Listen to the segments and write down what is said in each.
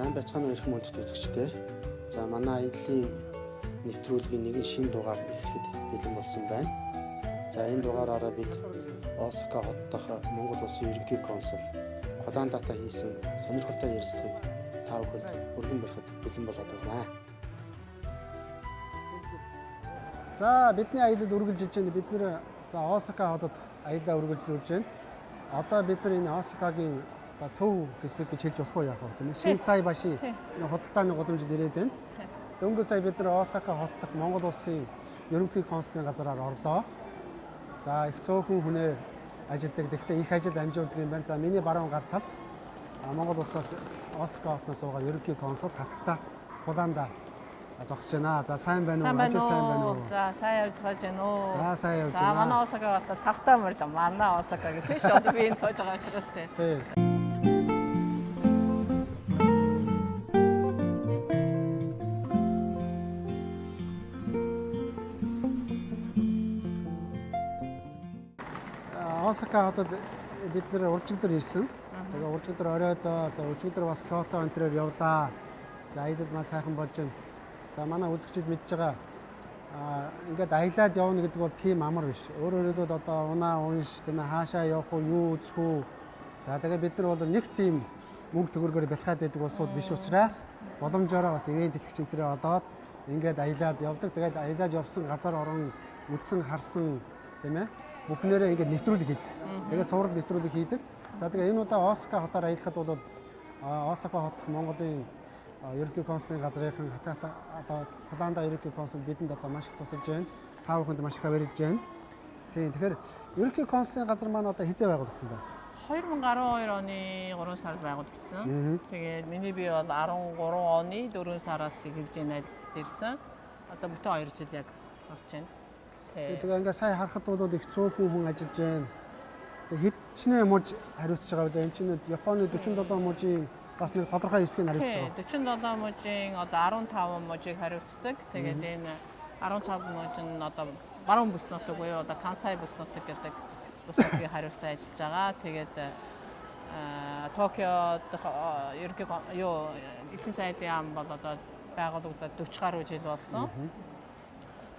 Сайн байцгаана эрхэм хүндэт үзэгчдээ. За манай аяллаа нэвтрүүлгийн нэгэн шинэ дугаар эхлэхэд бэлэн болсон байна. За энэ дугаараараа бид Осака хот дахь Монгол улсын ерөнхий консул Коландата хийсэн сонирхолтой ярилцлагыг та бүхэнд өргөн барихад бэлэн болоод байна. За бидний аялалд үргэлжилж байна. Бид нэр Осака хотод аяллаа үргэлжлүүлж байна. Одоо бид нар энэ Осакагийн төв хэсэг гэж хэлж болох уу яах вэ тийм ээ? Шинсай баши худалдааны гудамжид ирээд байна. Дөнгөж сая бид нар Осака хот дахь Монгол улсын ерөнхий консулын газраар орлоо. За их цөөхөн хүнээр ажилладаг. Гэхдээ их ажил амжуулдаг юм байна. За миний баруун гар талд Монгол улсаас Осака хотноос суугаа ерөнхий консул Хатагта Коланда зогсож байна. За сайн байна уу? Ажил сайн байна уу? За сайн явж байна уу? За сайн явж байна. За манай Осака хотод тавтай мөрд манай Осака гэж тийш одоо би энэ сууж байгаа учраас тийм. Осака хотод бид нэр уржигдэр ирсэн. Тэгээ уржигдэр оройдоо за уржигдэр бас Киото энтрээр явлаа. За аялал маш сайхан болж байна. За манай үзэгчид мэдж байгаа ингээд аялаад явна гэдэг бол тийм амар биш. Өөрөөр хэлбэл одоо унаа унш тийм ээ хаашаа явах уу, юу үзэх үү. За тэгээ бид нар бол нэг тийм мөнгө төгрөгөөр бэлхаад байдаг улсууд биш учраас боломжоор бас ивент итгэгчнэрээ олоод ингээд аялаад явдаг. Тэгээд аялаад явсан газар орон үзсэн харсан тийм ээ бүхнээрээ ингээд нэвтрүүлэг хийдэг. Тэгээд цуврал нэвтрүүлэг хийдэг. За тэгээ энэ удаа Осака хотоор аялахад бол Осака хот Монголын ерөнхий консулын газрынхан Хатагта одоо Коланда ерөнхий консул бидэнд одоо маш их тусалж байна. Та бүхэнд маш их авирж байна. Тийм. Тэгэхээр ерөнхий консулын газар маань одоо хизээ байгуулагдсан байна? 2012 оны 3 сард байгуулагдсан. Тэгээд миний бие бол 13 оны 4 сараас эхэлж ирсэн. Одоо бүтэн 2 жил яг болж байна. Тэгээ ингээд сая харахад бол их цөөхөн хүн ажиллаж байна. Тэгээ хидчнээ мужи хариуцж байгаа бид энэ чинь Японы 47 мужийн бас нэг тодорхой хэсгийг хариуцж байгаа. 47 мужийн одоо 15 мужийг хариуцдаг. Тэгээд энэ 15 мужи нь одоо баруун бүс нутаг буюу одоо Кансай бүс нутаг гэдэг бүс нутгийг хариуцсан ажиллаж байгаа. Тэгээд Токиод ерөнхий эцсийн сайдын яам бол одоо байгуулагдаад 40 гаруй жил болсон.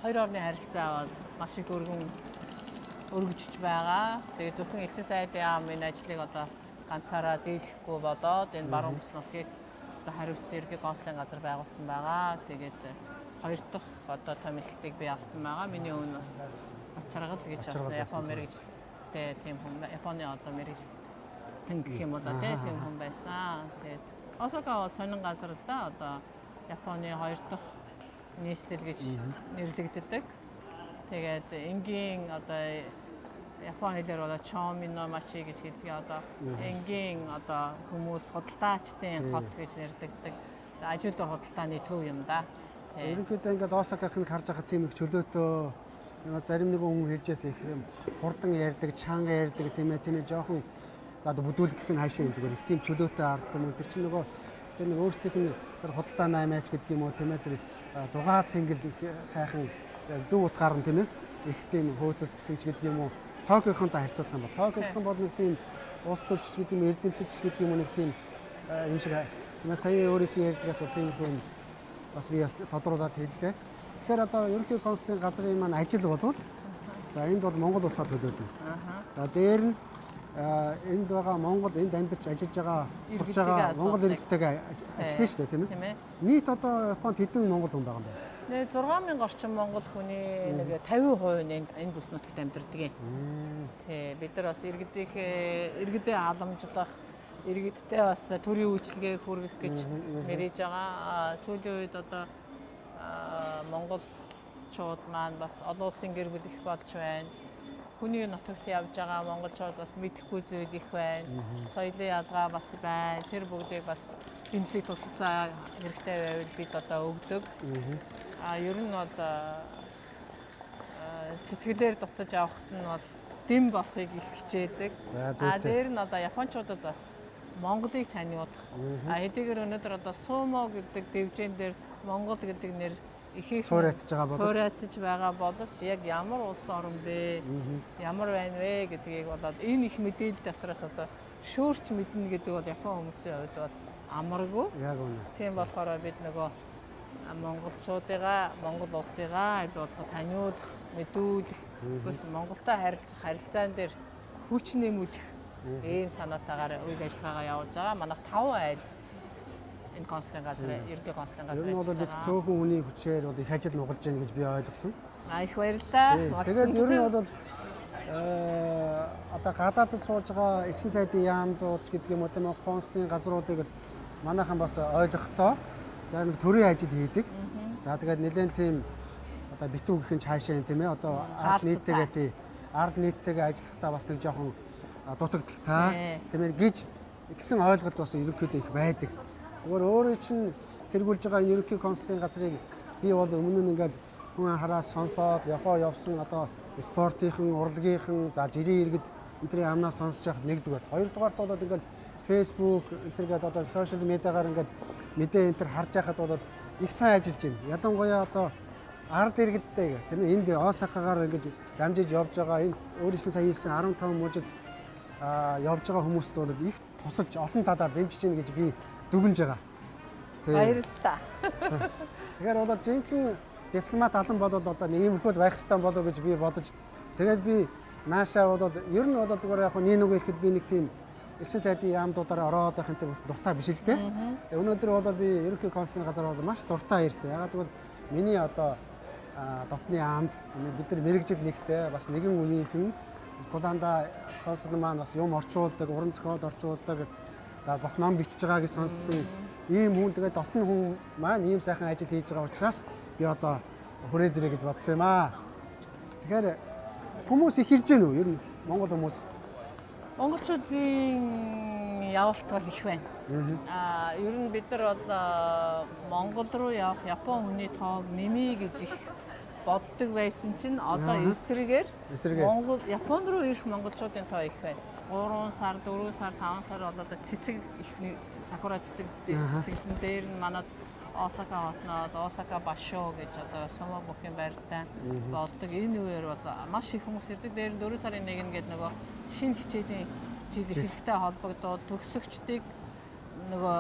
Хоёр орны харилцаа бол маш их өргөжж байгаа. Тэгээд зөвхөн элчин сайдын яам энэ ажлыг одоо ганцаараа дийлэхгүй болоод энэ баруун бүс нутгийг одоо хариуцсан ерөнхий консулын газар байгуулсан байгаа. Тэгээд хоёр дахь одоо томилтыг би авсан байгаа. Миний өмнө бас Ачаргал гэж бас Япон мэргэжтэй тийм хүн Японы одоо мэргэжтэн гэх юм уу да тийм хүн байсан. Тэгээд Осака бол сонин газар л да одоо Японы хоёр дахь нийслэл гэж нэрлэгддэг. Тэгээд энгийн одоо Японы хэлээр бол Чомино мачи гэж хэлдэг. Одоо энгийн одоо хүмүүс худалдаачдын хот гэж нэрлэгддэг. Ажил худалдааны төв юм да. Ерөнхийдөө ингээд Осакахыг харж байхад тийм их чөлөөтэй зарим нэгэн хүн хэлжээс их юм хурдан ярьдаг, чанга ярьдаг тийм ээ жоохон одоо бүдүүлгэх нь хаашаа юм зүгээр их тийм чөлөөтэй ард юм. Тэр чинь нөгөө тэр нэг өөрсдийнх нь тэр худалдаа 8-аач гэдэг юм уу тийм ээ тэр зугаа цэнгэл их сайхан зөв утгаар нь тийм ээ их тийм хөөцөлдсөн ч гэдэг юм уу. Токиохонтой харьцуулах юм бол Токиохон бол нэг тийм улс төрч гэдэг юм эрдэмтэд гэдэг юм нэг тийм юм шиг юм сая өөрөө чи ярьдгаас бол тийм хүн бас би бас тодруулаад хэллээ. Тэгэхээр одоо ерөнхий консулын газрын маань ажил болвол за энд бол Монгол улсаар төлөөдөг. За дээр нь энд байгаа Монгол энд амьдарч ажиллаж байгаа сурч байгаа Монгол иргэдтэйгээ ажилладаг шүү дээ тийм ээ. Нийт одоо Японд хэдэн Монгол хүн байгаа юм бэ? 6000 орчим монгол хүний нэг 50% нь энэ бүс нутагт амьдардаг юм. Тий, бид нар бас иргэдээ халамжлах, иргэдтэй бас төрийн үйлчилгээг хүргэх гэж мэрэж байгаа. Сүүлийн үед одоо монголчууд маань бас олон улсын гэр бүл их болж байна. Хүний нутагт явж байгаа монголчууд бас мэдэхгүй зүйл их байна. Соёлын ялгаа бас байна. Тэр бүгдийг бас дэмжлэг тусалцаа хэрэгтэй байвал бид одоо өгдөг. Ер нь бол сэтгэлээр дутаж авахт нь бол дэм болохыг их хичээдэг. Дээр нь одоо японочдод бас Монголыг таниудах. Хэдийгээр өнөөдөр одоо сумо гэдэг дэвжэн дээр Монгол гэдэг нэр их суурайтаж байгаа боловч яг ямар улс орн бэ? Ямар байна вэ гэдгийг болоод энэ их мэдээлэл дотроос одоо шүүрч мэднэ гэдэг бол Япон хүмүүсийн хувьд бол амаргүй. Яг үнэ. Тийм болохоор бид нөгөө монголчуудыгаа, Монгол улсыгаа аль болох таниулах, мэдүүлэх, үгүйс Монголтой харилцах харилцаан дээр хүч нэмүүлэх ийм санаатаагаар үйл ажиллагаагаа явуулж байгаа. Манайх 5 айл энэ консулын газар, ерөнхий консулын газар. Ер нь бол их цөөхөн хүний хүчээр бол их ажил нугалж байна гэж би ойлгосон. Их баярлалаа. Тэгээд ер нь бол одоо гадаадд сууж байгаа элчин сайдын яамдууд гэдэг юм уу тийм үү консулын газруудыг манайхан бас ойлгохдоо за нэг төрийн ажил хийдэг. За тэгээд нэлээд тийм одоо битүү гэх юм цаашаа юм тийм ээ одоо ард нийттэйгээ ажиллахдаа бас нэг жоохон дутагдaltaй тийм ээ гэж гэсэн ойлголт бас ерөнхийдөө их байдаг. Зүгээр өөрөө чинь тэргүүлж байгаа энэ ерөнхий консулын газрыг би бол өмнө нь ингээд хүн хараас сонсоод Япон явсан одоо спортынхан, урлагийнхан, за жирийн иргэд энтрийн амнаас сонсож явах нэгдүгээр. Хоёрдугаарт бол ингээд Facebook энтергээд одоо сошиал медиагаар ингээд мэдээ энтер харж байхад бол их сайн ажиллаж байна. Ялангуяа одоо ард иргэдтэй тийм ээ энд Осакагаар ингээд дамжиж явж байгаа энэ өөрийнх нь сая хэлсэн 15 мужид явж байгаа хүмүүст бол их тусалж олон талаар дэмжиж гин гэж би дүгнж байгаа. Баярлалаа. Тэгэхээр бол жинхэнэ дипломат алан болоод одоо нийгэмхүүд байх хэрэгтэй болов гэж би бодож тэгээд би наашаа бол ер нь бол зүгээр яг нэг нэг ихэд би нэг тийм элчин сайдын яамдуудаараа ороод байх энэ дуртай биш л дээ. Тэгээд өнөөдөр бол би ерөнхий консулын газар бол маш дуртай ирсэн. Ягаад гэвэл миний одоо дотны аамд бид нар мэрэгжил нэгтэй бас нэгэн үеийнхэн Буланда консул маань бас юм орчуулдаг, уран зохиол орчуулдаг бас ном бичиж байгаа гэж сонссон ийм хүн тэгээд дотны хүн маань ийм сайхан ажил хийж байгаа учраас би одоо хүрээд ирээ гэж бодсон юм аа. Тэгэхээр хүмүүс их ирж гэнэ үү? Ер нь Монгол хүмүүс. Монголчуудын явалт бол их байна. Ер нь бид нар бол Монгол руу явах Япон хүний тоог нэмье гэж их боддог байсан чинь одоо эсрэгээр Монгол Японд руу ирэх монголчуудын тоо их байна. 3 сар, 4 сар, 5 сар бол одоо цэцэг ихний сакура цэцэглэн дээр нь манад Осака хотноод Осака Башо гэж одоо Сомо бүхэн байртай болдог. Энэ үеэр бол маш их хүмүүс ирдэг. Дээр нь 4 сарын 1 гэдэг нөгөө шинэ хичээлийн жил хэрэгтэй холбогдоод төгсөгчдийг нөгөө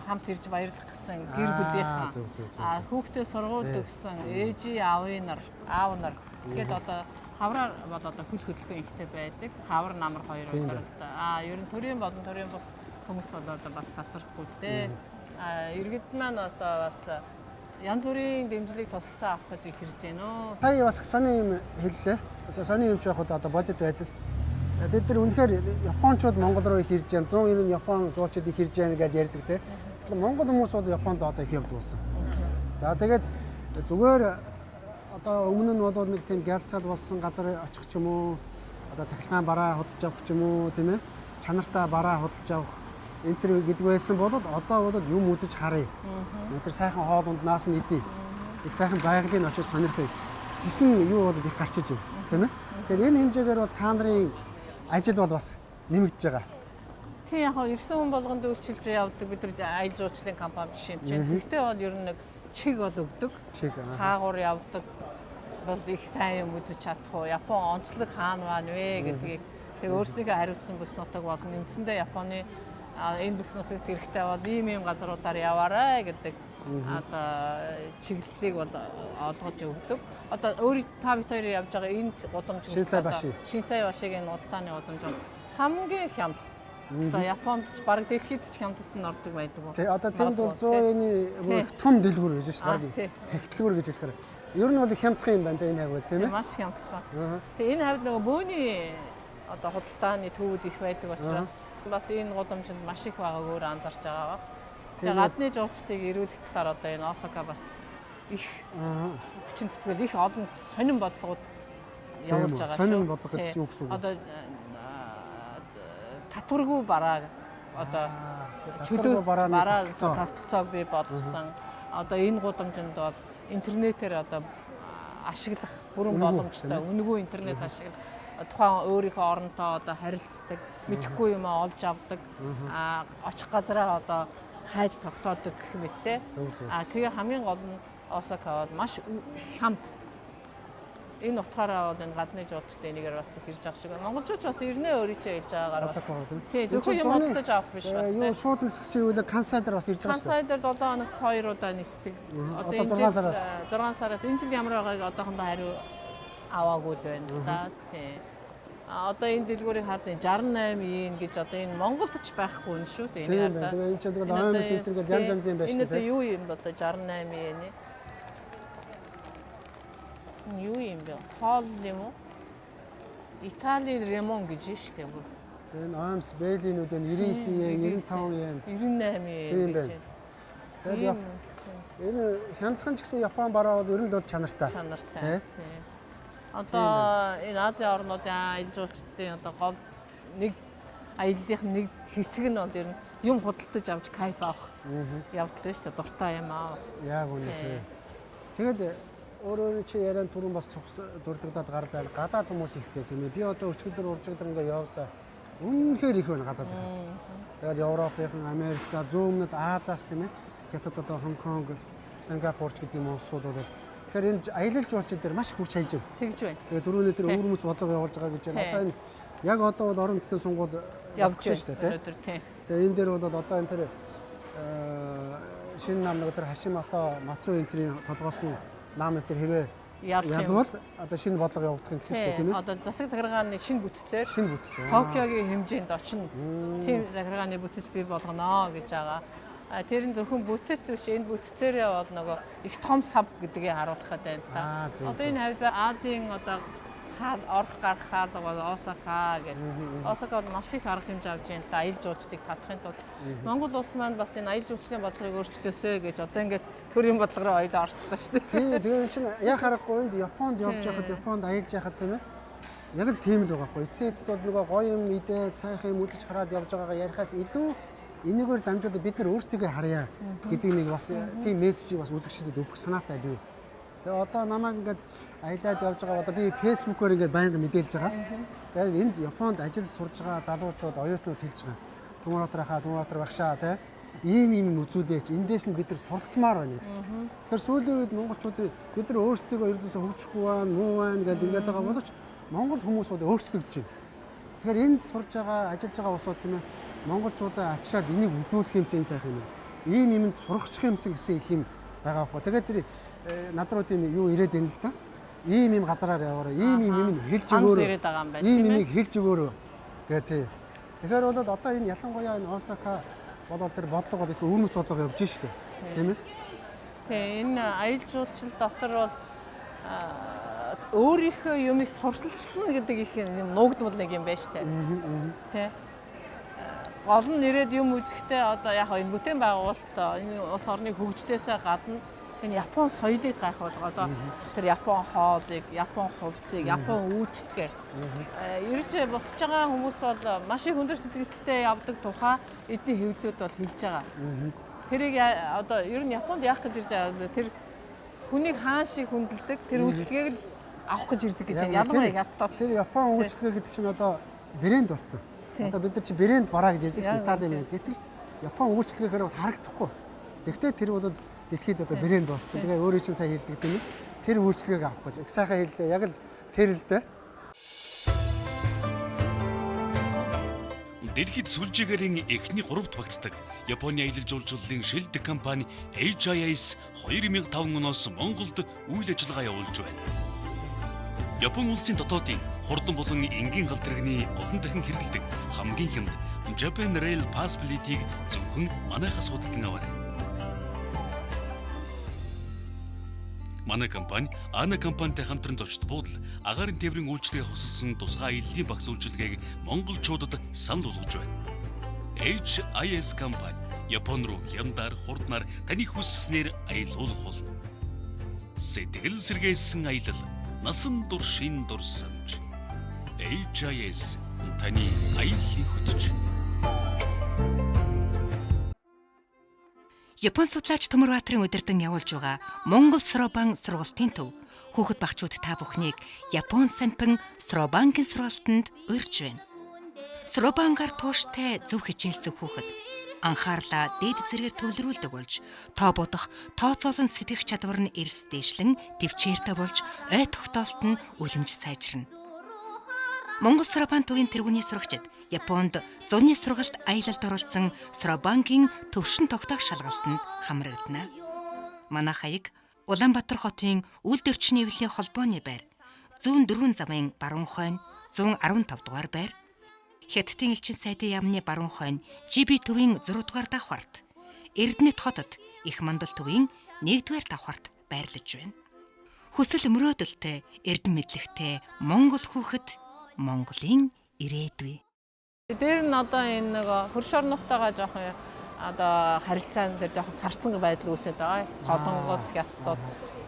хамт ирж баярлах гэсэн гэр бүлийнхаа хүүхдээ сургууль төгссөн ээжийн аав нар тэгээд одоо хавраар бол одоо хөл хөдөлгөөн ихтэй байдаг. Хавар намар хоёр удаа. Ер нь төрийн болон төрийн бус хүмүүс бол одоо бас тасрахгүй л дээ. Иргэд маань одоо бас янз бүрийн дэмжлэг тусалцаа авах гэж ирж байна өө. Сая бас сони юм хэллээ. Сони юм ч яг одоо бодит байдал. Бид нар үнэхээр Япончууд Монгол руу их ирж байна. 190 Япон жуулчид их ирж байна гэдээ ярьдаг те. Тэгэхээр Монгол хүмүүс бол Японд одоо их явдаг болсон. За тэгээд зүгээр одоо өмнө нь бол нэг тийм гялцаад болсон газар очих ч юм уу, одоо цахилгаан бараа худалдаж авах ч юм уу, тийм ээ. Чанартай бараа худалдаж авах энтер гэдэг байсан бол одоо бол юм үзэж харъя. Энтер сайхан хоол унднаас нь идэе. Их сайхан байгалийн очиж сонирхъя. Гэсэн юу бол их гарч иж байна, тийм ээ. Тэгэхээр энэ хэмжээгээр бол та нарын ажил бол бас нэмэгдэж байгаа. Тийм яг ирсэн хүн болгонд үйлчилж явдаг бид нар аял жуулчлалын компани биш юм чинь. Тэгтээ бол ер нь нэг чиг бол өгдөг. Хаагур явдаг бол их сайн юм үзэж чадах уу? Япон онцлог хаана байна вэ гэдгийг тэгээ өөрсдөө хариуцсан бүс нутаг болон үндсэндээ Японы энэ бүс нутагт хэрэгтэй бол ийм газруудаар яваарай гэдэг одоо чиглэлийг бол олгож өгдөг. Одоо өөрийн та бид хоёр явж байгаа энэ гудамж Шинсай башигийн удалдааны гудамж хамгийн хямд. Одоо Японд ч бараг дэлхийд ч хямдд нь ордог байдаг уу? Тий, одоо тэнд бол 100-ны их том дэлгүүр гэж байна. Бараг хэгтэлгүүр гэж хэлэхээр. Ер нь бол хямдхан юм байна энэ хавьд тийм ээ. Маш хямдхан. Тэгээ энэ хавьд нөгөө бөөний одоо худалдааны төвүүд их байдаг учраас бас энэ гудамжинд маш их байгааг өөр анзаарч байгаа ба. Тэгээ гадны жуулчдыг ирүүлэх талаар одоо энэ Осака бас их хүчин зүтгэл их олон сонин бодлогууд явуулж байгаа шүү. Сонин бодлого гэж юу гэсэн үг вэ? Одоо татваргүй бараа одоо чөлөө бараа тогтолцоог бий болгосон. Одоо энэ гудамжинд бол интернетээр одоо ашиглах бүрэн боломжтой. Үнэгүй интернет ашиглах тухайн өөрийнхөө оронтой одоо харилцдаг, мэдэхгүй юм олж авдаг, очих газараа одоо хайж тогтоодог гэх мэттэй. Тэгээ хамгийн гол нь Осака бол маш хямд энэ утгаараа бол энэ гадны жуулчдын нэгээр бас ирж байгаа шиг. Монголчууд бас ирнэ өөрийнхөө хэлж байгаагаар бас. Тий, зөвхөн юм бодлож авах биш бас. Юу шууд нисэх чи үл Кансайдер бас ирж байгаа шүү. Кансайдер 7 хоногт 2 удаа нисдэг. Одоо энэ жил 6 сараас энэ жил ямар байгааг одоохондоо хариу аваагүй л байна да. Тий. Одоо энэ дэлгүүрийг хардны 68 ийн гэж одоо энэ Монголд ч байхгүй юм шүү дээ. Энэ яа. Тэгээ энэ ч одоо аймс интернет янз янзын байна шүү дээ. Энэ юу юм бэ одоо 68 ийн ээ. Юу юм бэ? Хоол юм уу? Италийн ремон гэж шүү дээ. Энэ аймс бэлинүүд нь 99 yen, 95 yen, 98 yen гэж. Тэгээд энэ хямдхан ч гэсэн Япон бараа бол ер нь л чанартай. Чанартай. Одоо энэ Азийн орнуудын аялал жуулчдын одоо гол нэг аяллахын нэг хэсэг нь бол ер нь юм худалдаж авч кайф авах явдал шүү дээ. Дуртай юм аа. Яг үнэ тийм. Тэгээд өөрөө чи яриан түрүүн бас дурддагдаад гарлаа. Гадаад хүмүүс ихтэй тийм ээ. Би одоо өчигдөр уржигдөр ингээ явдаа үнэхээр их байна гадаад. Тэгээд Европынхан, Америк, за зүүн өмнөд Азиас тийм ээ. Хятад одоо Хонконг, Сингапурч гэдэг юм улсууд бол тэгэхээр энэ аялал жуулчид дээр маш хүч хайж байна. Тэгж байна. Тэгээд дөрөвний тэр өөр хүмүүс бодлого явуулж байгаа гэж байна. Одоо энэ яг одоо бол орон нутгийн сонгуульд явж байна шүү дээ. Тийм. Тэгээд энэ дээр бол одоо энэ тэр шинэ нам нэг тэр Хашимото Мацу энтрийн толгоосон нам тэр хэвээ ядвал одоо шинэ бодлого явуулах гэсэн үг тийм ээ. Одоо засаг захиргааны шинэ бүтцээр бүтц. Токиогийн хэмжээнд очино. Тийм захиргааны бүтц бий болгоно гэж байгаа. Тэр нь зөвхөн бүтц биш энэ бүтцээрээ бол нөгөө их том сав гэдгийг харуулах гэдэг байна та. Одоо энэ хавьд Азийн одоо орох гарах хаалга бол Осака гэдэг. Осака бол маш их арга хэмжээ авч байна л да. Аялал жуулчдыг татахын тулд Монгол улс маань бас энэ аялал жуулчлалын бодлогыг өөрчлөөсэй гэж одоо ингээд төрийн бодлого руу оёлоо орчлоо шүү дээ. Тийм тэгээд чинь яг харахгүй энд Японд явж байхад Японд аялж байхад тийм ээ. Яг л тийм л байгаа хгүй. Эцээцд бол нөгөө гоё юм идээ сайхан юм үзэж хараад явж байгаагаа ярихаас илүү энэгээр дамжуулаад бид нар өөрсдөө харъя гэдэг нэг бас тийм мессежийг бас үзэгчдэд өгөх санаатай би. Тэгээ одоо намайг ингээд аялаад явж байгаа одоо би фэйсбүүкээр ингээд байнга мэдээлж байгаа. Тэгээд энд Японд ажил сурж байгаа залуучууд оюутнууд хэлж байгаа. Түмүратар багшаа тий. Ийм үзүүлээч. Эндээс нь бид нар суралцмаар байна. Тэгэхээр сүүлийн үед монголчууд бид нар өөрсдөө ердөөсөө хөгжихгүй байна, муу байна гэж ингээд байгаа боловч монгол хүмүүс бол өөрчлөгдөж байна. Тэгэхээр энд сурж байгаа, ажиллаж байгаа улсууд тийм ээ монголчуудаа авчираад энийг үзүүлэх юмсан сайхан юм. Ийм юмд сурахчих юмсан гэсэн их юм байгаа хөө. Тэгээд тэр над руу тийм юу ирээд байна л да. Ийм газараар яваараа. Ийм юм хэлж өгөөрэй. Ийм юмыг хэлж өгөөрэй гэх тий. Тэгэхээр бол одоо энэ ялангуяа энэ Осака болоод тэр бодлого бол их өмнөс бодлого явж штэ. Тийм ээ. Тий энэ аялал жуулчлал дотор бол өөрийнхөө юмыг сурталчлана гэдэг их юм нуугдмал нэг юм байна штэ. Тий. Гол нь ирээд юм үзэхдээ одоо яг энэ бүтээн байгуулалт энэ улс орны хөгжлөөсөө гадна энэ Япон соёлыг гайхуулах одоо тэр Япон хоолыг, Япон хувцсыг, Япон үйлчлэгээ ирж буцаж байгаа хүмүүс бол маш их өндөр сэтгэлдээ явдаг тухай эдний хэвлэлүүд бол хэлж байгаа. Тэрийг одоо ер нь Японд яах гэж ирж байгаа тэр хүнийг хаан шиг хүндэлдэг тэр үйлчлэгийг л авах гэж ирдэг гэж ялангуяа хятад. Тэр Япон үйлчлэгээ гэдэг чинь одоо брэнд болсон. Одоо бид нар чи брэнд бараа гэж ярьдаг шин Итали юм. Гэтэл Япон үйлчлэгээр харагдахгүй. Тэгвэл тэр бол дэлхийд одоо брэнд болсон. Тэгээ өөрөө чинь сайн хэлдэг тийм ээ. Тэр үйлчлэгийг авах гэж. Их сайхан хэллээ. Яг л тэр л дээ. Дэлхийд сүлжээгээрийн эхний 3-т багтдаг Японы аялал жуулчлалын шилдэг компани HIS 2005 оноос Монголд үйл ажиллагаа явуулж байна. Япон улсын дотоодын хурдан болон энгийн галт тэрэгний олон дахин хэрэглэдэг хамгийн хямд Japan Rail Pass билетийг зөвхөн манайхаас худалдан аваарай. Манай компани Ана компанитай хамтран зочд буудал агаарын тээврийн үйлчлэгээ хосолсон тусгай аяллаа багц үйлчилгээг монголчуудад санал болгож байна. HIS компани Япон руу хямдаар хурднаар таны хүсснээр аялуулах бол сэтгэл сэргээсэн аялал насан туршийн дурсамж. HIS таны аяллыг хөтөж. Япон судлаач Төмөрбаатарын удирдан явуулж байгаа Монгол Сробан сургалтын төв хүүхэд багчууд та бүхнийг Япон сампин Сробангийн сургалтанд урьж байна. Сробангаар тууштай зөв хичээлсэн хүүхэд анхаарлаа дээд зэргээр төвлөрүүлдэг болж, тоо бодох, тооцоолон сэтгэх чадвар нь эрс дээшлэн төвчээртэй болж, ой тогтоолт нь үлэмж сайжирна. Монгол Сорабан төвийн тэргүүний сурагчид Японд зуны сургалт аялалд оролцсон Сорабангийн төвшин тогтоох шалгалтанд хамрагдана. Манайх хаяг Улаанбаатар хотын Үйлдвэрчний эвлэлийн холбооны байр, 104 замын баруун хойно 115 дугаар байр, Хятадын элчин сайдын яамны баруун хойно GB төвийн 6 дугаар давхарт, Эрдэнэт хотод Их Мандал төвийн 1 дугаар давхарт байрлаж байна. Хүсэл мөрөөдөлтэй, эрдэм мэдлэгтэй Монгол хүүхэд Монголын ирээдүй. Дээр нь одоо энэ нэг хөрш орнотойгоо жоохон одоо харилцаан дээр жоохон царцсан байдал үүсээд байгаа. Солонгос, Хятад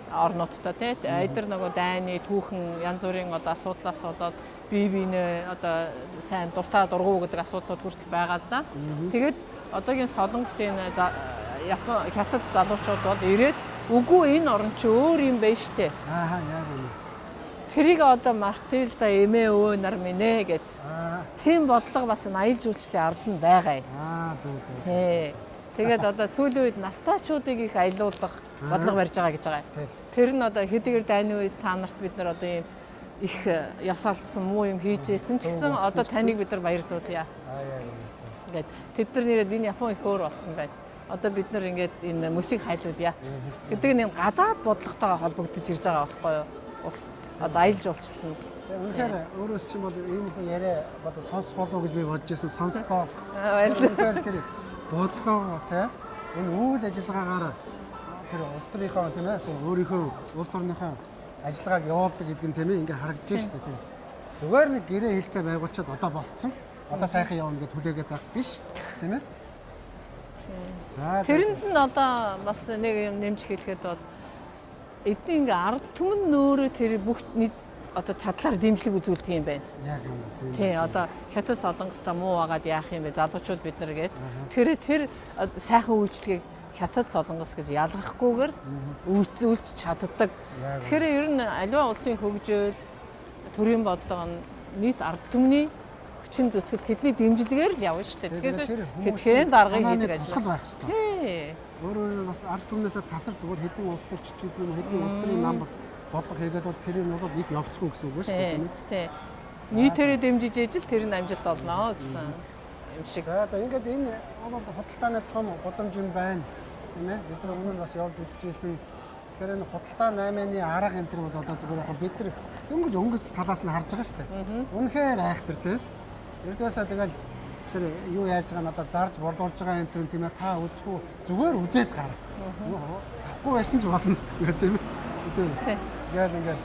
орноттой тий. Эдгээр нөгөө дайны түүхэн янз бүрийн одоо асуудлаас болоод бие биенээ одоо сайн дуртай дургуу гэдэг асуудлууд хүртэл байгаа л да. Тэгээд одоогийн солонгосын Хятад залуучууд бол ирээд үгүй энэ орн чи өөр юм байна штэ. Аа яг үнэ. Тэрийг одоо Мартилда эмээ өвөө нар минь гэд. Тийм бодлого бас аял жуулчлалын ард нь байгаа юм. Зөв. Тий. Тэгээд одоо сүүлийн үед настаачуудыг их аялуулах бодлого барьж байгаа гэж байгаа. Тэр нь одоо хэдийгээр дайны үед та нарт бид нар одоо ийм их ёс алдсан муу юм хийжсэн ч гэсэн одоо таныг бид нар баярлуулъя. Ингээд тэд нар нэрээд энэ Япон их өөр болсон байна. Одоо бид нар ингээд энэ мөсийг хайлуулъя гэдэг нь гадаад бодлоготойгоо холбогдож ирж байгаа байхгүй юу? Улс одоо аялал жуулчлал нь. Үнэхээр өөрөөс чинь бол ийм их яриа одоо сонс болов гэж би бодож байсан. Сонстоо. Баярлалаа. Тэр бодлого тий энэ үйл ажиллагаагаар тэр улс төрийнхөө тийм ээ өөрийнхөө улс орныхоо ажиллагааг явуулдаг гэдэг нь тийм ээ ингээ харагдаж шүү дээ тийм. Зүгээр нэг гэрээ хэлцээ байгуулчаад одоо болцсон. Одоо сайхан явна гэж хүлээгээд байх биш тийм ээ. За тэрэнд нь одоо бас нэг юм нэмж хэлэхэд бол эдний ингээ ард түмэн нөөрэ тэр бүх одоо чадлаар дэмжлэг үзүүлдэг юм байна. Яг юм. Тий, одоо Хятад солонгостой муу байгаад яах юм бэ? Залуучууд бид нар гээд тэр сайхан үйлчлэгийг Хятад солонгос гэж ялгахгүйгээр үйлцүүлж чаддаг. Тэгэхээр ер нь аливаа улсын хөгжил, төрийн бодлого нь нийт ард түмний хүчин зүтгэл тэдний дэмжлэгээр л явна шүү дээ. Тэгэхээр даргыг хийдэг ажил байх хэрэгтэй. Тий. Өөрөөр бас ард түмнээсээ тасар зүгээр хэдэн улс төрчид юм хэдэн улс төрийн нам бодлого хийгээд бол тэр нь бол их явцгүй гэсэн үг шүү дээ. Тий. Нийтээрээ дэмжиж ижил тэр нь амжилт олно гэсэн юм шиг. За ингээд энэ бол худалдааны том гудамж юм байна. Тийм ээ. Бид нар өмнө нь бас явж үзчихсэн. Тэгэхээр энэ худалдаа 8-ны арга энэ төр бол одоо зүгээр яг бид нар дөнгөж өнгөц талаас нь харж байгаа шүү дээ. Үнэхээр айхтар тий. Ердөөсөө тэгээд тэр юу яаж байгаа нь одоо зарж борлуулж байгаа энэ төр тийм ээ та үзэхгүй зүгээр үзээд гар. Авахгүй байсан ч болно гэх тийм ээ. Ингээд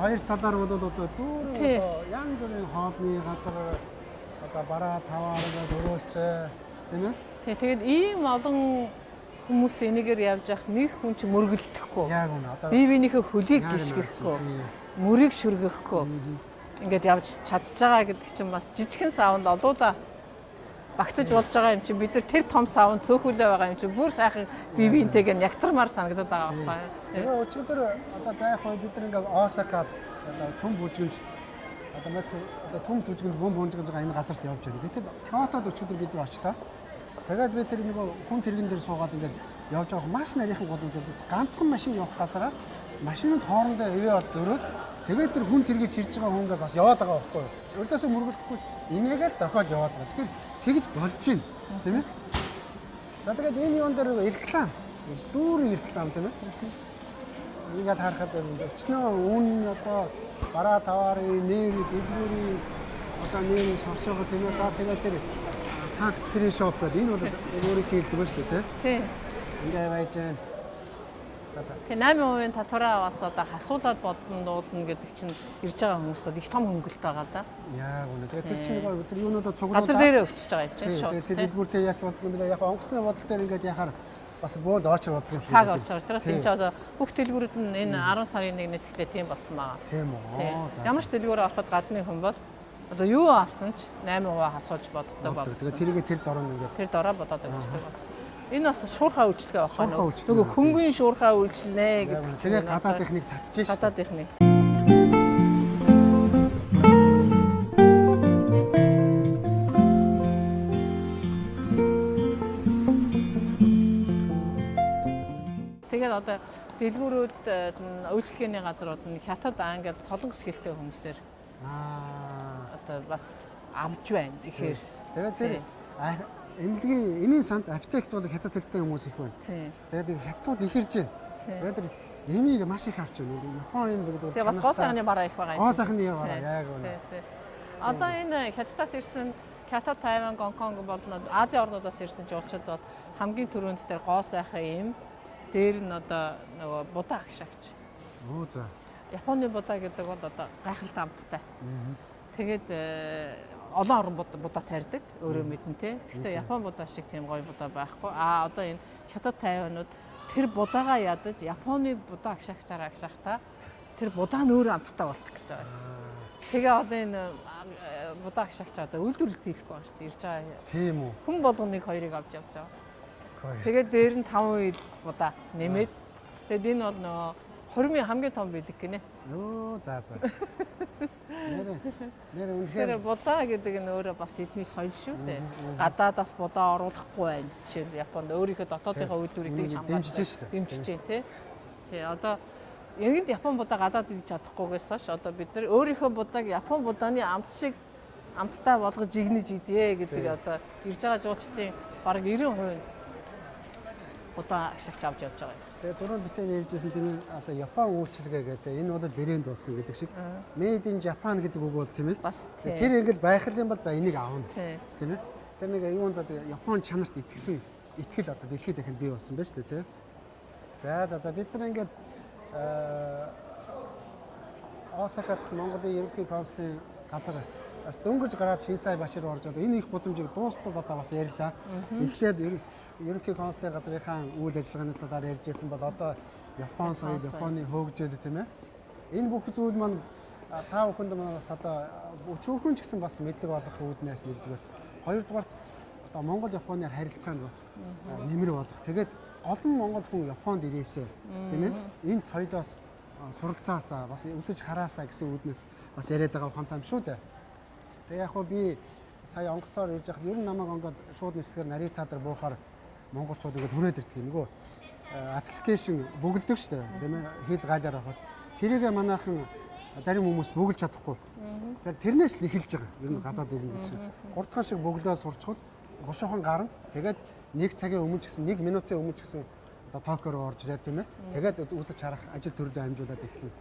хоёр талаар бол одоо дүүрэн янз бүрийн хоолны газар одоо бараа цаваар дөрөөстэй тийм ээ. Тэгээд ийм олон хүмүүс энийгээр явж явах нэг хүн ч мөргөлдөхгүй. Яг үнэ. Одоо бие биенийхээ хөлийг гიშгэхгүй, мөрийг шүргэхгүй. Ингээд явж чадж байгаа гэдэг чинь бас жижигхэн савнд олуула багтаж болж байгаа юм чинь бид нар тэр том савнд цөөхөлөө байгаа юм чинь бүр сайхан бие биентэйгээ нягтармаар санагдаад байгаа байхгүй. Тэгээ өчигдөр одоо заах үед бид нар ингээд Осакад төм бүжгэнж одоо төм бүжгэнж бөм бунжгаж байгаа энэ газарт явж байна. Гэтэл Киотод өчигдөр бид нар очлоо. Тэгээд би тэр нэг хүн тэрэгэн дээр суугаад ингээд явж байгаа маш нарийнхан боломж болдос ганцхан машин явах газараа машинууд хоорондоо ивээ бол зөрөөд тэгээд тэр хүн тэргэж хэрж байгаа хүн ингээд бас яваад байгаа байхгүй юу? Өрдөөсөө мөргөлдөхгүй инээгээл дохиод яваад байгаа. Тэгэхээр тэгж болж байна тийм ээ. За тэгээд энэ юун дээр реклам дүүрэн реклам тийм ээ. Ингээд харахад өчнөө үн одоо бараа таварын нэр дэлгүүрийн одоо нэр сонсоогоо тийм ээ. За тэгээд тэр tax free shop гэдэг энэ бол өөрийн чиглэлдэг шүү дээ тий. Ингээ байж байна. Тэгээ 8% татвараа бас одоо хасуулаад бодно гэдэг чинь ирж байгаа хүмүүстүүд их том хөнгөлт байгаа да. Яг үнэ. Тэгээ тэр чинь гоё тэр юунуудаа цуглуулаад газар дээрээ өчөж байгаа юм чинь шууд. Тэр дэлгүүртээ яаж боддог юм бэ? Яг онгоцны бодол дээр ингээд яхаар бас бөөд очор боддог. Цаг очор. Тэрээс энэ ч одоо бүх дэлгүүрүүд нь энэ 10 сарын 1-ээс эхлээд тийм болсон байгаа. Тийм үү. Ямар ч дэлгүүрээ ороход гадны хүн бол одоо юу авсан ч 8% хасуулж боддог байна. Тэгээ тэрийгээ тэр дороо ингээд тэр дороо бодоод өгчтэй болсон. Энэ бас шуурхай үйлчлэгээ авах нь нөгөө хөнгөн шуурхай үйлчлэнэ гэдэг чинь. Тэгээ гадаад техник татчихжээ шүү. Гадаад техник. одоо дэлгүүрүүд үйлчлэгээний газрууд нь хятад англи солонгос хэлтэй хүмүүсээр одоо бас авж байна ихээр. Тэгээд тэр эмнэлгийн санд апотект бол хятад хэлтэй хүмүүс их байна. Тэгээд хятадууд ихэрж байна. Тэгээд тэр эмийг маш их авч байна. Япон юм гэдэг бол. Тэгээд бас гоо сайхны бараа их байгаа юм. Гоо сайхны бараа яг үнэ. Одоо энэ хятадаас ирсэн Хятад, Тайван, Гонконг болон Азийн орнуудаас ирсэн жуулчид бол хамгийн түрүүнд тэр гоо сайхан юм. Дээр нь одоо нөгөө будаа агшаагч. За. Японы будаа гэдэг бол одоо гайхалтай амттай. Тэгээд олон орн будаа тарьдаг өөрөө мэднэ те. Гэхдээ Япон будаа шиг тийм гоё будаа байхгүй. Одоо энэ Хятад, Тайванууд тэр будаага ядаж Японы будаа агшаагчаараа агшаахтаа тэр будаа нь өөрөө амттай болтго гэж байгаа. Тэгээ одоо энэ будаа агшаагч одоо үйлдвэрлэлт хийхгүй байна шүү дээ. Ирж байгаа. Тийм үү. Хүн болгоныг хоёрыг авч явж байгаа. Тэгээд дээр нь 5 үйл будаа нэмээд тэгээд энэ бол нөгөө хормын хамгийн том бидэг гинэ. За. Нэр үнэхээр тэр будаа гэдэг нь өөрөө бас эдний соёл шүү дээ. Гадаадаас будаа оруулахгүй байна. Жишээл Японд өөрийнхөө дотоодынхоо үйлдвэрийг тэгж хамгаалж дэмжиж байна тий. Тий одоо яг Япон будаа гадаад идэж чадахгүйгээс хойш одоо бид нар өөрийнхөө будааг Япон будааны амт шиг амттай болгож игнэж идье гэдэг одоо ирж байгаа жуулчдын бараг 90% удаа агшаагч авч явж байгаа юм. Тэгээ түрүүн битээ ярьжсэн тийм одоо Япон үйлчилгээ гэдэг энэ бол брэнд болсон гэдэг шиг Made in Japan гэдэг үг бол тийм ээ. Бас тэр ингээл байх юм бол за энийг аавна. Тийм ээ. Тэр нэг юунд одоо Япон чанарт итгэсэн итгэл одоо дэлхийд дахинд бий болсон байна шүү дээ тийм. За бид нар ингээд Осакад Монголын ерөнхий консулын газар дөнгөж гараад Шинсай Башир орж одоо энэ их будамжийг дуустал одоо бас ярьлаа. Эхлээд ерөнхий консулын газрынхаа үйл ажиллагааны талаар ярьжсэн бол одоо Япон соёл, Японы хөгжил тийм ээ. Энэ бүх зүйл маань та бүхэнд бас одоо өчүүхэн ч гэсэн бас мэдлэг болох үүднээс нэгдүгээр. Хоёрдугаарт одоо Монгол Японы харилцаанд бас нэмэр болох. Тэгээд олон монгол хүн Японд ирээсэ тийм ээ. Энэ соёлоос суралцаасаа бас үзэж хараасаа гэсэн үүднээс бас яриад байгаа фантам шүү дээ. Тэгээ яг хөө би сая онгоцоор ирж яхад ер нь намайг онгод шууд нэстгээр наритадар буухаар монголчууд ингээд хүрээд ирдэг нөгөө аппликейшн бөглөдөг шүү дээ. Тийм ээ хэл гайлаар авахад тэрийгэ манайхан зарим хүмүүс бөглөж чадахгүй. Тэгэхээр тэрнээс л эхэлж байгаа. Ер нь гадаад ирнэ гэж. 3 дахь шиг бөглөө сурчвал гушуухан гарна. Тэгээд 1 цагийн өмнө ч гэсэн 1 минутын өмнө ч гэсэн одоо токоор орж ирээ тийм ээ. Тэгээд үзэж харах ажил төрөлөө хамжуулаад эхэлнэ.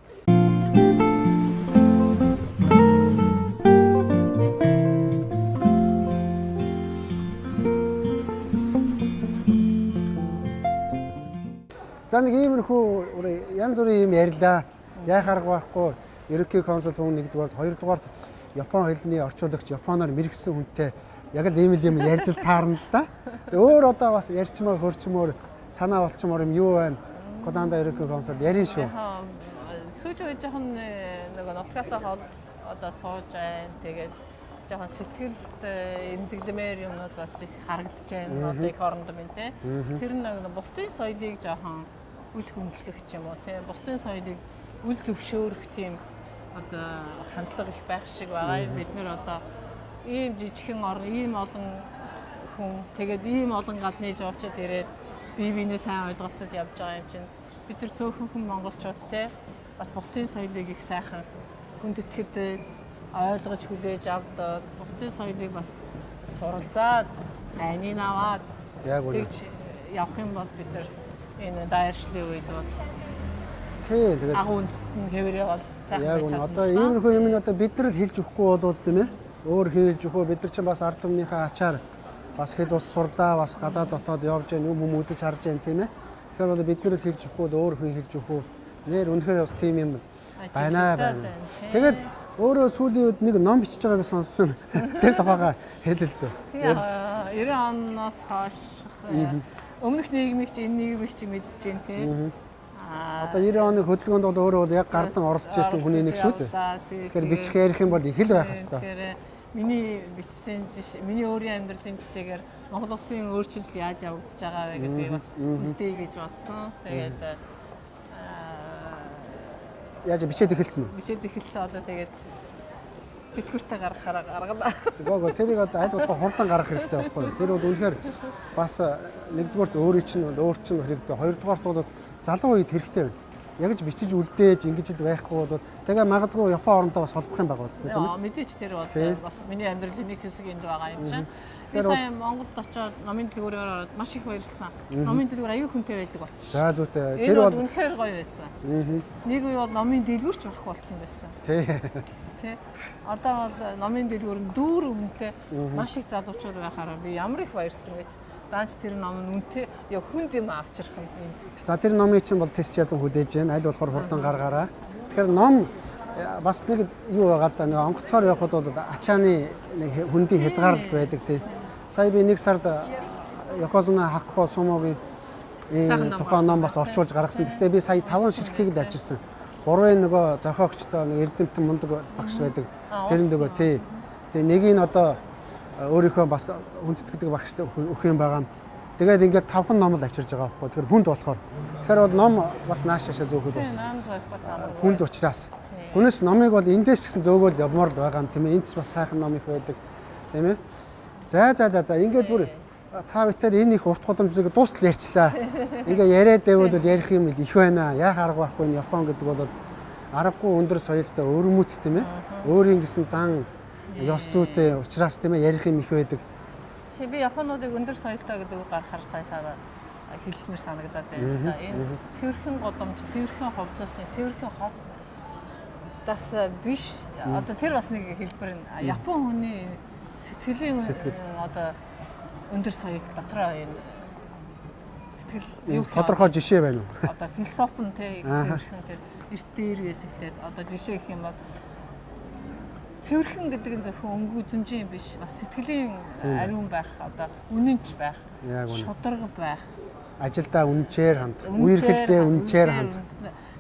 За нэг иймэрхүү янз бүрийн юм ярьлаа. Яах арга байхгүй. Ерөнхий консул хүн нэгдүгээр, хоёрдугаарт Япон хэлний орчуулагч Японоор мэрэгсэн хүнтэй яг л ийм юм ярьж таарна л да. Тэгээ өөр одоо бас ярьчмаар хөрчмөр санаа болчмоор юм юу байна? Голландаа ерөнхий консул ярина шүү. Сүүлийн үед жоохон нөгөө нутгасаа одоо сууж байна. Тэгээд жоохон сэтгэлд эмзэглэмээр юмнууд бас их харагдаж байна. Одоо их оронд юм те. Тэр нэг бусдын соёлыг жоохон үл хөндлөх ч юм уу те. Бусдын соёлыг үл зөвшөөрөх тийм одоо хандлага их байх шиг байгаа. Бид нэр одоо ийм жижигхэн орн, ийм олон хүн тэгээд ийм олон гадны жуулчид ирээд бие биенээ сайн ойлголцож явж байгаа юм чинь бид нар цөөхөн хүн монголчууд те бас бусдын соёлыг их сайхан хүндэтгэдэг, ойлгож хүлээж авдаг, бусдын соёлыг бас суралцаад, сайныг аваад тэгж явах юм бол бид нар энэ дайршлын үед бол тэгээд агуу үндэстэн хэврээ бол сайхан байж чадна. Одоо иймэрхүү юм нь одоо бид нар л хэлж өгөхгүй бол тийм ээ. Өөр хэлж өгөө бид нар ч бас ард түмнийхээ ачаар бас хэд ус сурлаа, бас гадаад дотоод явж байгаа юм үзэж харж байна тийм ээ. Тэгэхээр бол бид нар л хэлж өгөхгүй өөр хүн хэлж өгөө. Нэр үнэхээр бас тийм юм байна. Тэгээд өөрөө сүүлийн үед нэг ном бичиж байгааг сонссон. Тэр тухайга хэлээ л дээ. 90 оноос хойш өмнөх нийгмийг чи энэ нийгмийг чи мэдж байна тийм. Одоо 90 оны хөдөлгөөнд бол өөрөө бол яг гардан орж ирсэн хүний нэг шүү дээ. Тэгэхээр бичих ярих юм бол их л байх хэвээр. Тэгэхээр миний бичсэн жишээ, миний өөрийн амьдралын жишээгээр Монгол улсын өөрчлөлт яаж явагдаж байгаа вэ гэдгийг бас үлдээе гэж бодсон. Тэгээд яаж бичээд эхэлсэн үү? Бичээд эхэлсэн одоо тэгээд тэтгэвртэй гаргана. Гоо тэрийг одоо аль болох хурдан гаргах хэрэгтэй байхгүй юу? Тэр бол үнэхээр бас нэгдүгээрт өөрийн чинь хэрэгтэй. Хоёрдугаарт бол залуу үед хэрэгтэй байна. Яг ч бичиж үлдээж ингэж л байхгүй бол тэгээ магадгүй Япон орондоо бас холбох юм байгаа үстэй тийм Яа, мэдээч тэр бол бас миний амьдралын нэг хэсэг энд байгаа юм чинь. Би сая Монголд очиод номын дэлгүүрээр ороод маш их баярлсан. Номын дэлгүүр аюу хүнтэй байдаг болчих. За зүйтэй. Тэр бол үнэхээр гоё байсан. Нэг үе бол номын дэлгүүрч байхгүй болсон байсан. Тий. Одоо бол номын дэлгүүр нь дүүр үнэтэй маш их залуучууд байхаараа би ямар их баярсан гэж. Даанч тэр ном нь үнэтэй хүнд юм авчрах юм. За тэр номыг чинь бол тест ядан хүлээж байна. Аль болохоор хурдан гаргаараа. Тэгэхээр ном бас нэг юу байгаа л да нэг онгоцоор явхад бол ачааны нэг хөндийн хязгаарлалт байдаг тий. Сая би нэг сард Yokozuna Hakko Sumo-гийн тухайн ном бас орчуулж гаргасан. Гэхдээ би сая 5 ширхгийг л авчирсан. 3-ын нөгөө зохиогчтой нэг эрдэмтэн мундаг багш байдаг. Тэр нөгөө тий. Тэгээ нэг нь одоо өөрийнхөө бас хүндэтгэдэг багштай өгөх юм байгаа юм. Тэгээд ингээд 5хан ном л авчирж байгаа байхгүй. Тэгэхээр хүнд болохоор. Тэгэхээр бол ном бас наашаашаа зөөхөл бас хүнд учраас. Түүнээс номыг бол эндээс ч гэсэн зөөгөөл явмаар л байгаа юм тийм ээ. Энд ч бас сайхан ном их байдаг. Тийм ээ. За ингээд бүр та бүхэн энэ их урт гудамжлыг дуустал ярьчлаа. Ингээ яриад байвал ярих юм их байна. Яах арга байхгүй нь Япон гэдэг бол аргагүй өндөр соёлтой өрмөц тийм ээ. Өөрийн гэсэн зан ёс зүйтэй учраас тийм ээ ярих юм их байдаг. Тэг би Японуудыг өндөр соёлтой гэдэг үг гарахаар сая хэлмээр санагдаад байна. Энэ цэвэрхэн годомж, цэвэрхэн ховзоосын, цэвэрхэн ховдас биш. Одоо тэр бас нэг хэлбэр нь Япон хүний сэтгэлийн одоо өндөр соёл дотроо энэ сэтгэл юу тодорхой жишээ байна уу? Одоо философи нь тэг цэвэрхэн тэр эрт дээрээс эхлээд одоо жишээ гэх юм бол цэвэрхэн гэдэг нь зөвхөн өнгө үзмжийн биш бас сэтгэлийн ариун байх одоо үнэнч байх шударга байх ажилдаа үнчээр ханд үерхэлдээ үнчээр ханд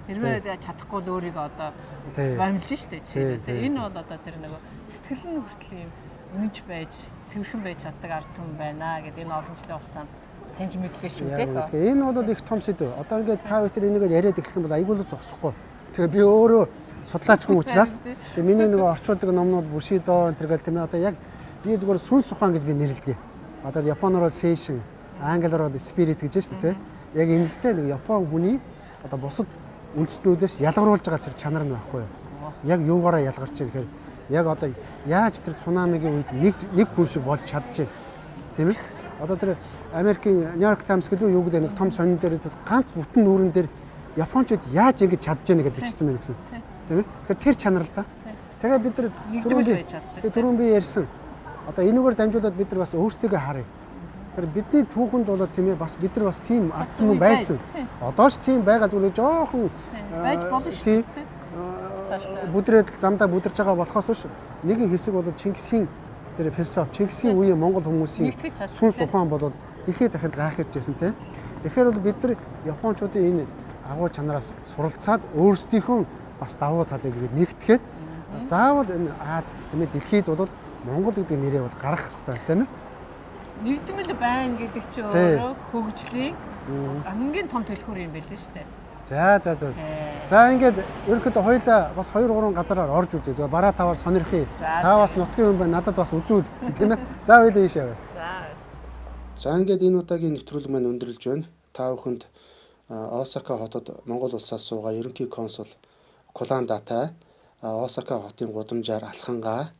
хэрвээ чадахгүй л өөрийгөө одоо баримлж штэ чи энэ бол одоо тэр нэг сэтгэл нь хүртэл юм үнэнч байж цэвэрхэн байж чаддаг ард түмэн байна гэдэг энэ олон жилийн хугацаанд таньж мэдлээ шүү дээ. Энэ бол их том сэдв. Одоо ингээд та бүхэн энийг яриад эхлэх юм бол аюул зогсохгүй. Тэгээ би өөрөө судлаач хүн учраас миний нөгөө орчуулдаг номнууд Bushido энэ гэл тийм ээ одоо яг би зүгээр сүнс ухаан гэж би нэрлэдэг. Одоо Японоор Seishin, англиар бол Spirit гэж шүү дээ. Яг энэ л дээ нэг Япон хүний одоо бусад үндэстнүүдээс ялгаруулж байгаа зэрэг чанар нь байхгүй юу? Яг юугаараа ялгарч байгаа гэхээр яг одоо яаж тэр цунамигийн үед нэг хүн шиг болж чадчихэв. Тийм ээ? Одоо тэр Америкийн New York Times гэдэг юу гэдэг нэг том сонин дээр ганц бүтэн нүүрэн дээр Япончууд яаж ингэж чадж яана гэж бичсэн байна гэсэн. Тийм ээ? Тэгэхээр тэр чанар л да. Тэгээ бид нар түрүүн би ярьсан. Одоо энэгээр дамжуулаад бид нар бас өөрсдөө харъя. Тэгэхээр бидний түүхэнд болоод тийм ээ бас бид нар бас тийм ард түмэн байсан. Одоо ч тийм байгаа зүгээр жоохон байж болно шүү дээ. Бүдрээд замдаа бүдэрч байгаа болохоос биш. Нэгэн хэсэг бол Чингисийн тэр философи Чингисийн үеийн монгол хүмүүсийн сүнс ухаан бол дэлхийд дахинд гайхаж байсан тийм. Тэгэхээр бол бид нар Япончуудын энэ агуу чанараас суралцаад өөрсдийнхөө бас давуу талыг нэгтгэхэд заавал энэ Аз тийм ээ дэлхийд бол Монгол гэдэг нэрээ бол гарах хэрэгтэй тийм ээ. Нэгдмэл байна гэдэг чи өөрөө хөгжлийн хамгийн том төлхөр юм байл шүү дээ. За ингээд ерөнхийдөө хоёулаа бас 2-3 газараар орж үзье. Тэгээ бараа таваар сонирхъя. Та бас нутгийн хүн байна. Надад бас үзүүл тийм ээ. За хоёулаа ийш яваа. За ингээд энэ удаагийн нэвтрүүлэг маань өндөрлөж байна. Та бүхэнд Осака хотод Монгол улсаас суугаа ерөнхий консул Куландатай Осака хотын гудамжаар алхангаа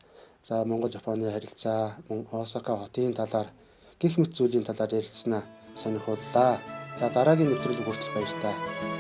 за Монгол Японы харилцаа Осака хотын талаар гэх мэт зүйлийн талаар ярилцсанаа сонирхоллоо. За дараагийн нэвтрүүлэг хүртэл баяр таа.